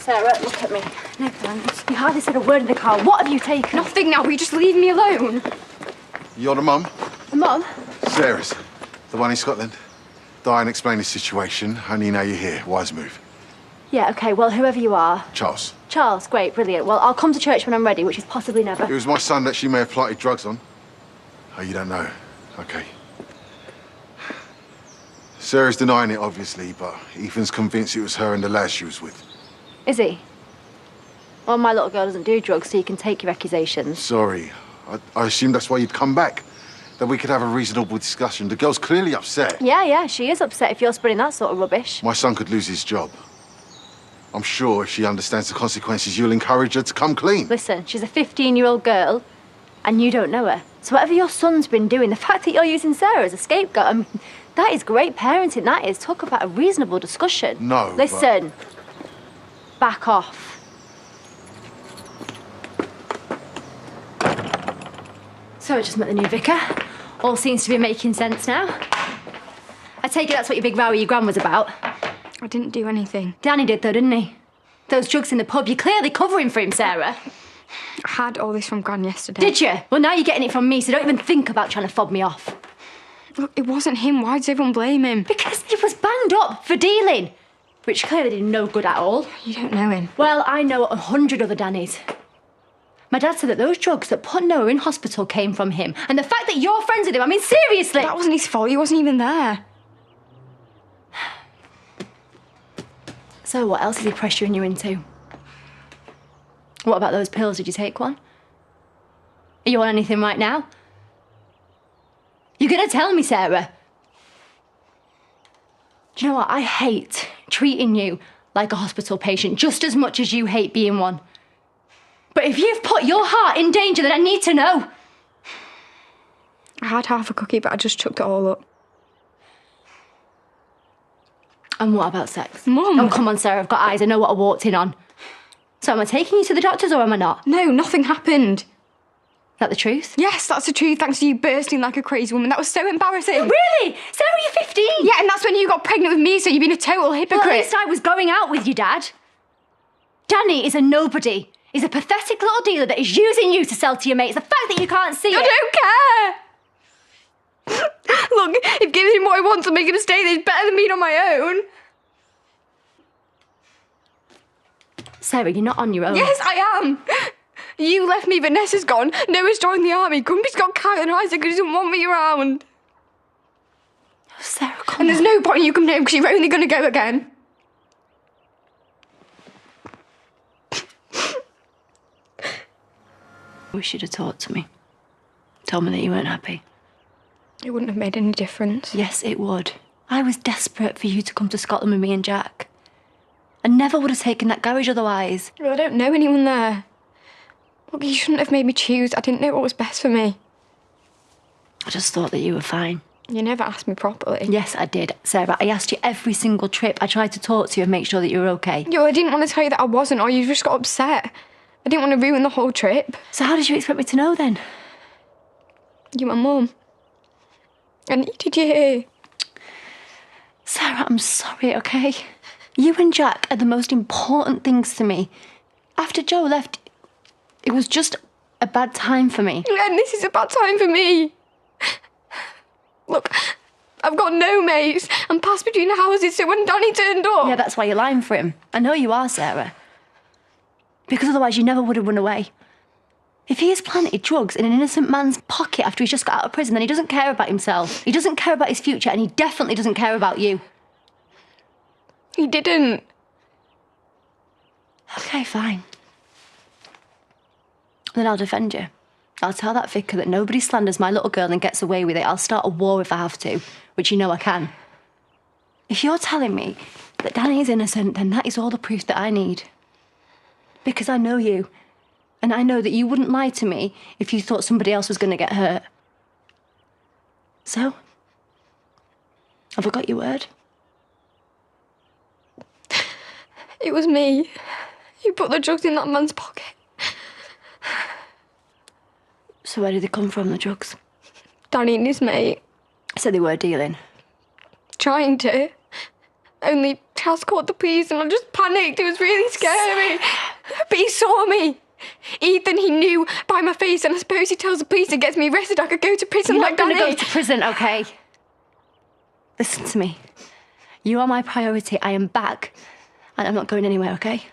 Sarah, look at me. No thanks. You hardly said a word in the car. What have you taken? Nothing now, will you just leave me alone? You're the mum? The mum? Sarah's. The one in Scotland. Diane explained the situation, only now you're here. Wise move. Yeah, OK, well, whoever you are. Charles. Charles, great, brilliant. Well, I'll come to church when I'm ready, which is possibly never. It was my son that she may have planted drugs on. Oh, you don't know? OK. Sarah's denying it, obviously, but Ethan's convinced it was her and the lad she was with. Is he? Well, my little girl doesn't do drugs, so you can take your accusations. Sorry. I assumed that's why you'd come back. That we could have a reasonable discussion. The girl's clearly upset. Yeah, she is upset if you're spreading that sort of rubbish. My son could lose his job. I'm sure if she understands the consequences, you'll encourage her to come clean. Listen, she's a 15-year-old girl, and you don't know her. So whatever your son's been doing, the fact that you're using Sarah as a scapegoat, I mean, that is great parenting, that is. Talk about a reasonable discussion. No, Listen, back off. So I just met the new vicar. All seems to be making sense now. I take it that's what your big row with your gran was about. I didn't do anything. Danny did though, didn't he? Those drugs in the pub, you're clearly covering for him, Sarah. I had all this from Gran yesterday. Did you? Well, now you're getting it from me, so don't even think about trying to fob me off. Look, it wasn't him. Why does everyone blame him? Because he was banged up for dealing, which clearly did no good at all. You don't know him. Well, I know 100 other Dannys. My dad said that those drugs that put Noah in hospital came from him. And the fact that you're friends with him, I mean, seriously! That wasn't his fault. He wasn't even there. So what else is he pressuring you into? What about those pills? Did you take one? Are you on anything right now? You're gonna tell me, Sarah? Do you know what? I hate treating you like a hospital patient just as much as you hate being one. But if you've put your heart in danger, then I need to know. I had half a cookie, but I just chucked it all up. And what about sex? Mum! Oh, come on, Sarah, I've got eyes. I know what I walked in on. So am I taking you to the doctors or am I not? No, nothing happened. Is that the truth? Yes, that's the truth, thanks to you bursting like a crazy woman. That was so embarrassing. Oh, really? Sarah, you're 15. Yeah, and that's when you got pregnant with me, so you've been a total hypocrite. Well, at least I was going out with you, Dad. Danny is a nobody. He's a pathetic little dealer that is using you to sell to your mates. The fact that you can't see it... I don't care. Look, if giving him what he wants and making him stay there is better than being on my own. Sarah, you're not on your own. Yes, I am. You left me, Vanessa's gone, Noah's joined the army, Grumpy's got Kyle and Isaac who doesn't want me around. Sarah, come And there's on. no point in you coming home because you're only going to go again. I wish you'd have talked to me. Told me that you weren't happy. It wouldn't have made any difference. Yes, it would. I was desperate for you to come to Scotland with me and Jack. I never would have taken that garage otherwise. Well, I don't know anyone there. Look, you shouldn't have made me choose. I didn't know what was best for me. I just thought that you were fine. You never asked me properly. Yes, I did, Sarah. I asked you every single trip. I tried to talk to you and make sure that you were okay. Yeah, well, I didn't want to tell you that I wasn't, or you just got upset. I didn't want to ruin the whole trip. So how did you expect me to know then? You're my mum. I needed you here. Sarah, I'm sorry, okay? You and Jack are the most important things to me. After Joe left, it was just a bad time for me. And this is a bad time for me. Look, I've got no mates. I'm passed between houses, so when Danny turned up... Yeah, that's why you're lying for him. I know you are, Sarah. Because otherwise you never would have run away. If he has planted drugs in an innocent man's pocket after he's just got out of prison, then he doesn't care about himself. He doesn't care about his future, and he definitely doesn't care about you. He didn't. Okay, fine. Then I'll defend you. I'll tell that vicar that nobody slanders my little girl and gets away with it. I'll start a war if I have to, which you know I can. If you're telling me that Danny is innocent, then that is all the proof that I need. Because I know you. And I know that you wouldn't lie to me if you thought somebody else was going to get hurt. So, have I got your word? It was me. You put the drugs in that man's pocket. So where did they come from, the drugs? Danny and his mate. So they were dealing. Trying to. Only house called the police and I just panicked. It was really scary. But he saw me. Ethan, he knew by my face, and I suppose he tells the police and gets me arrested. I could go to prison You're like not going to Danny. go to prison, okay? Listen to me. You are my priority. I am back. And I'm not going anywhere, okay?